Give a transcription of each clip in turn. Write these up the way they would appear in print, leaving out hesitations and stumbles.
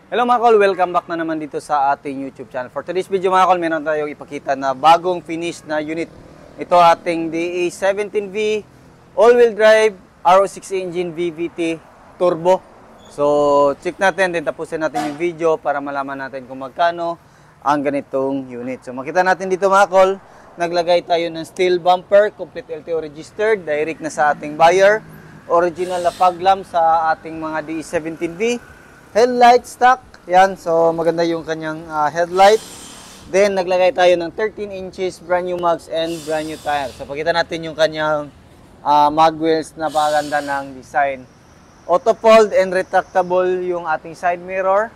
Hello mga kol, welcome back na naman dito sa ating YouTube channel. For today's video mga kol, meron tayong ipakita na bagong finish na unit. Ito ating DA17V all-wheel drive RO6 engine VVT turbo. So check natin, din tapusin natin yung video para malaman natin kung magkano ang ganitong unit. So makita natin dito mga kol, naglagay tayo ng steel bumper, complete LTO registered, direct na sa ating buyer. Original na fog lamp sa ating mga DA17V. Headlight stock, yan, so maganda yung kanyang headlight. Then naglagay tayo ng 13 inches brand new mugs and brand new tire. So pakita natin yung kanyang mag wheels na paganda ng design. Auto fold and retractable yung ating side mirror.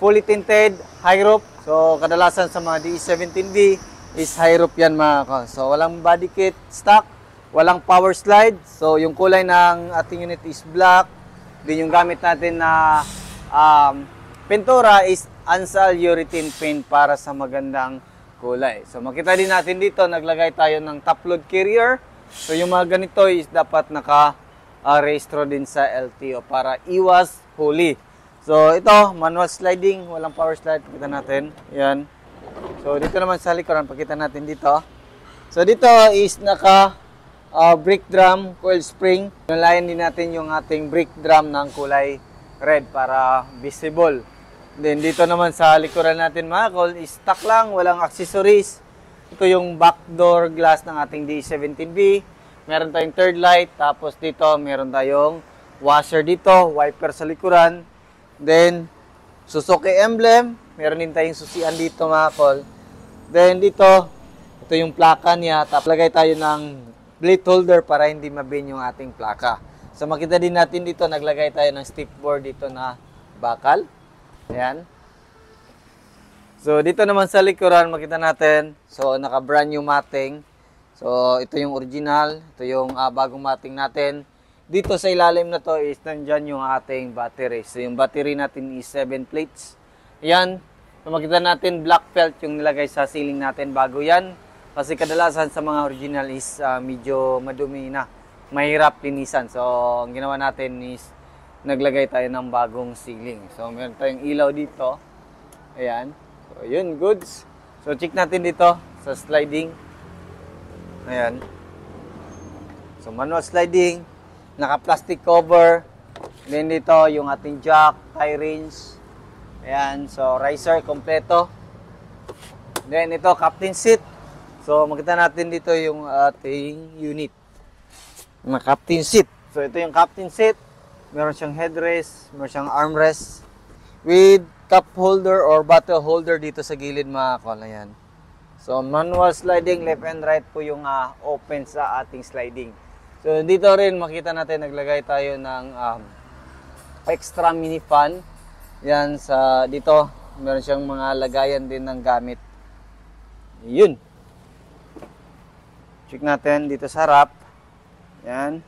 Fully tinted, high roof. So kadalasan sa mga DE17V is high roof yan mga ka. So walang body kit stock, walang power slide. So yung kulay ng ating unit is black. Din yung gamit natin na pintura is Ansal urethane paint para sa magandang kulay. So makita din natin dito, naglagay tayo ng top load carrier. So yung mga ganito is dapat naka-rehistro din sa LTO para iwas huli. So ito, manual sliding, walang power slide. Pakita natin, yan. So dito naman sa likuran, pakita natin dito. So dito is naka brake drum, coil spring. Nalayan din natin yung ating brake drum ng kulay red para visible. Then dito naman sa likuran natin mga kol, stock lang, walang accessories. Ito yung back door glass ng ating D17V. Meron tayong third light, tapos dito meron tayong washer dito, wiper sa likuran. Then Suzuki emblem, meron din tayong susian dito mga kol. Then dito, ito yung plaka niya, tapos lagay tayo ng plate holder para hindi mabin yung ating plaka. So makita din natin dito, naglagay tayo ng stick board dito na bakal. Ayan. So dito naman sa likuran, makita natin, so naka brand new matting. So ito yung original, ito yung bagong matting natin. Dito sa ilalim na to is nandyan yung ating battery. So yung battery natin is 7 plates. Ayan. So makita natin black felt yung nilagay sa ceiling natin bago yan. Kasi kadalasan sa mga original is medyo madumi na. Mahirap linisan. So, ang ginawa natin is naglagay tayo ng bagong ceiling. So, meron tayong ilaw dito. Ayan. So, yun, goods. So, check natin dito sa sliding. Ayan. So, manual sliding. Naka-plastic cover. Then dito, yung ating jack, tie rings. Ayan. So, riser, kompleto. Then ito, captain seat. So, makita natin dito yung ating unit. Na captain seat. So, ito yung captain seat. Meron siyang headrest, meron siyang armrest with cup holder or bottle holder dito sa gilid mga kol. Ayan. So, manual sliding, left and right po yung open sa ating sliding. So, dito rin makita natin naglagay tayo ng extra mini fan. Yan, sa dito, meron siyang mga lagayan din ng gamit. Yun. Check natin dito sa harap. Yan.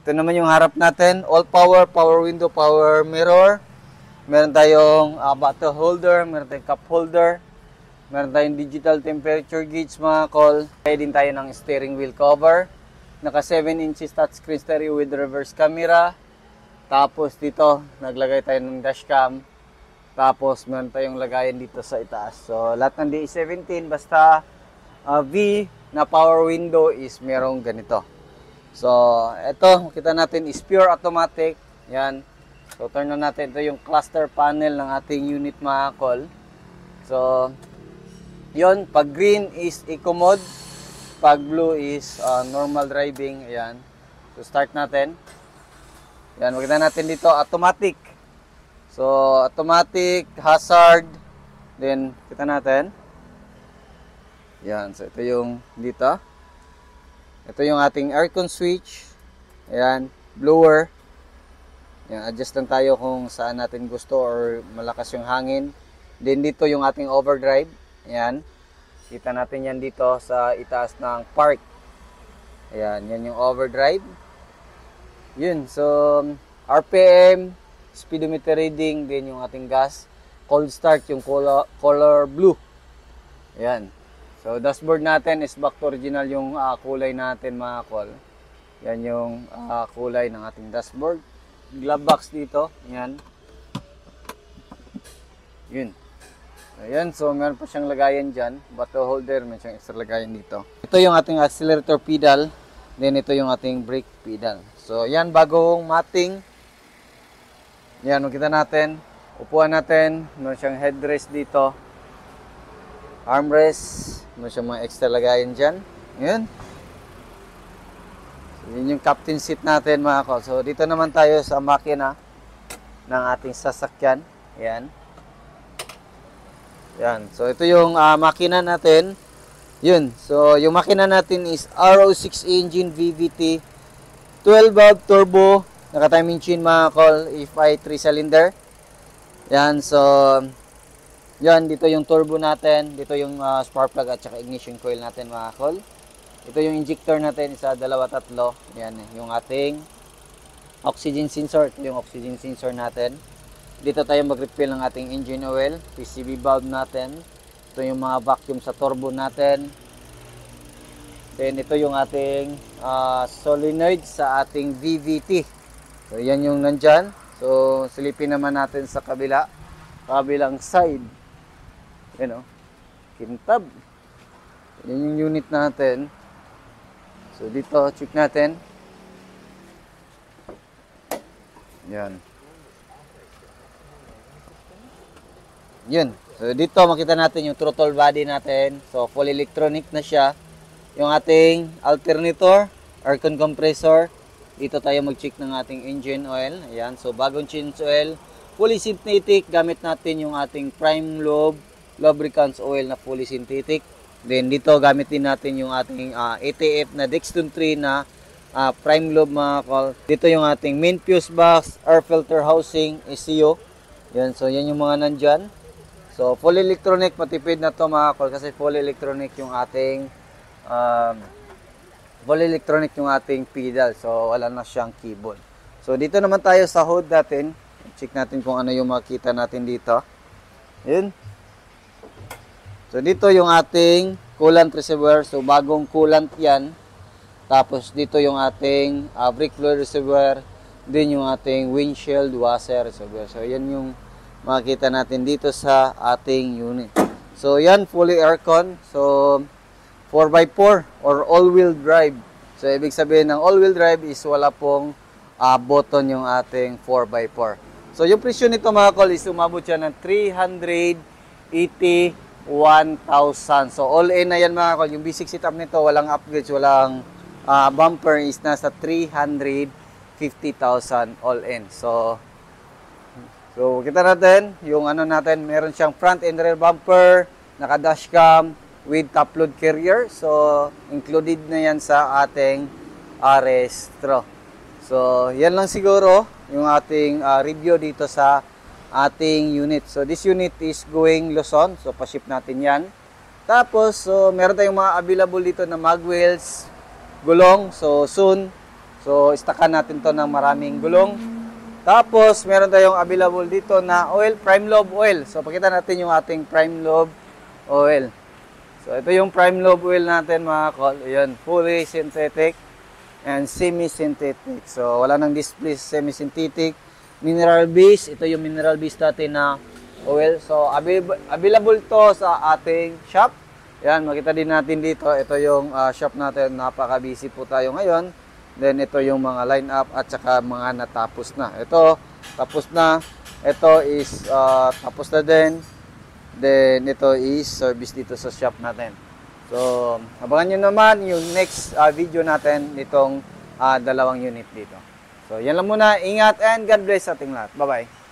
Ito naman yung harap natin. All power, power window, power mirror. Meron tayong bottle holder, meron tayong cup holder. Meron tayong digital temperature gauge mga kol. Kaya din tayo ng steering wheel cover. Naka 7 inches touchscreen stereo with reverse camera. Tapos dito, naglagay tayo ng dashcam. Tapos meron tayong lagayan dito sa itaas. So lahat ng DA17 basta V na power window is merong ganito. So, ito, makita natin is pure automatic. Yan. So, turn on natin. Ito yung cluster panel ng ating unit mga kol. So, yun. Pag green is eco mode. Pag blue is normal driving. Ayan. So, start natin. Yan, makita natin dito, automatic. So, automatic, hazard. Then, kita natin. Yan. So, ito yung dito. Ito yung ating aircon switch. Ayan, blower. Ayan, adjust lang tayo kung saan natin gusto or malakas yung hangin. Then dito yung ating overdrive. Ayan. Kita natin yan dito sa itaas ng park. Ayan, yan yung overdrive. Yun, so RPM, speedometer reading, din yung ating gas. Cold start, yung color blue. Ayan. So, dashboard natin is back to original yung kulay natin mga kol. Yan yung kulay ng ating dashboard. Glove box dito. Yan. Yun. Ayan, so meron pa siyang lagayan dyan. Bottle holder, meron siyang extra lagayan dito. Ito yung ating accelerator pedal. Then ito yung ating brake pedal. So yan, bagong mating. Yan, makita natin. Upuan natin. Meron siyang headrest dito. Armrest. Meron siyang mga extra lagayan dyan. Yan. So, yun yung captain seat natin mga ko. So dito naman tayo sa makina ng ating sasakyan. Yan. Yan. So, ito yung makina natin. Yun. So, yung makina natin is RO6 engine VVT 12-valve turbo. Naka-timing chain mga call. FI 3-cylinder. Yan. So, yan. Dito yung turbo natin. Dito yung spark plug at saka ignition coil natin mga call. Ito yung injector natin. Isa, dalawa, tatlo. Yan. Yung ating oxygen sensor. Ito yung oxygen sensor natin. Dito tayo mag-refill ng ating engine oil, PCV valve natin. Ito yung mga vacuum sa turbo natin. Then ito yung ating solenoid sa ating VVT. So yan yung nandyan. So silipin naman natin sa kabilang side. Yan o, kintab. Yan yung unit natin. So dito, check natin. Yan. Yun. So, dito makita natin yung throttle body natin. So, full electronic na siya. Yung ating alternator, aircon compressor. Dito tayo mag-check ng ating engine oil. Ayan. So, bagong change oil. Fully synthetic. Gamit natin yung ating prime lube lubricants oil na fully synthetic. Then, dito gamit din natin yung ating ATF na Dexton 3 na prime lube mga call. Dito yung ating main fuse box, air filter housing, ECU. Yan. So, yan yung mga nandyan. So, full electronic, matipid na to mga call kasi full electronic yung ating pedal. So, wala na siyang keyboard. So, dito naman tayo sa hood natin. Check natin kung ano yung makita natin dito. Yun. So, dito yung ating coolant reservoir. So, bagong coolant yan. Tapos, dito yung ating brake fluid reservoir. Din yung ating windshield washer reservoir. So, yan yung makita natin dito sa ating unit. So, yan, fully aircon. So, 4x4 or all-wheel drive. So, ibig sabihin ng all-wheel drive is wala pong button yung ating 4x4. So, yung presyo nito mga call is umabot siya ng 381,000. So, all-in na yan mga call. Yung basic setup nito, walang upgrades, walang bumper is nasa 350,000 all-in. So, kita natin, yung ano natin, meron siyang front and rear bumper, naka-dashcam with top load carrier. So, included na yan sa ating Restro. So, yan lang siguro yung ating review dito sa ating unit. So, this unit is going Luzon. So, pa-ship natin yan. Tapos, so, meron tayong mga available dito na mag wheels, gulong. So, soon. So, istakan natin to ng maraming gulong. Tapos, meron tayong available dito na oil, prime lube oil. So, pakita natin yung ating prime lube oil. So, ito yung prime lube oil natin mga call. Ayan, fully synthetic and semi-synthetic. So, wala nang display semi-synthetic. Mineral base. Ito yung mineral base natin na oil. So, available to sa ating shop. Ayan, makita din natin dito. Ito yung shop natin. Napaka-busy po tayo ngayon. Then, ito yung mga line up at saka mga natapos na. Ito, tapos na. Ito is tapos na din. Then, ito is service dito sa shop natin. So, abangan nyo naman yung next video natin nitong dalawang unit dito. So, yan lang muna. Ingat and God bless sa ating lahat. Bye-bye.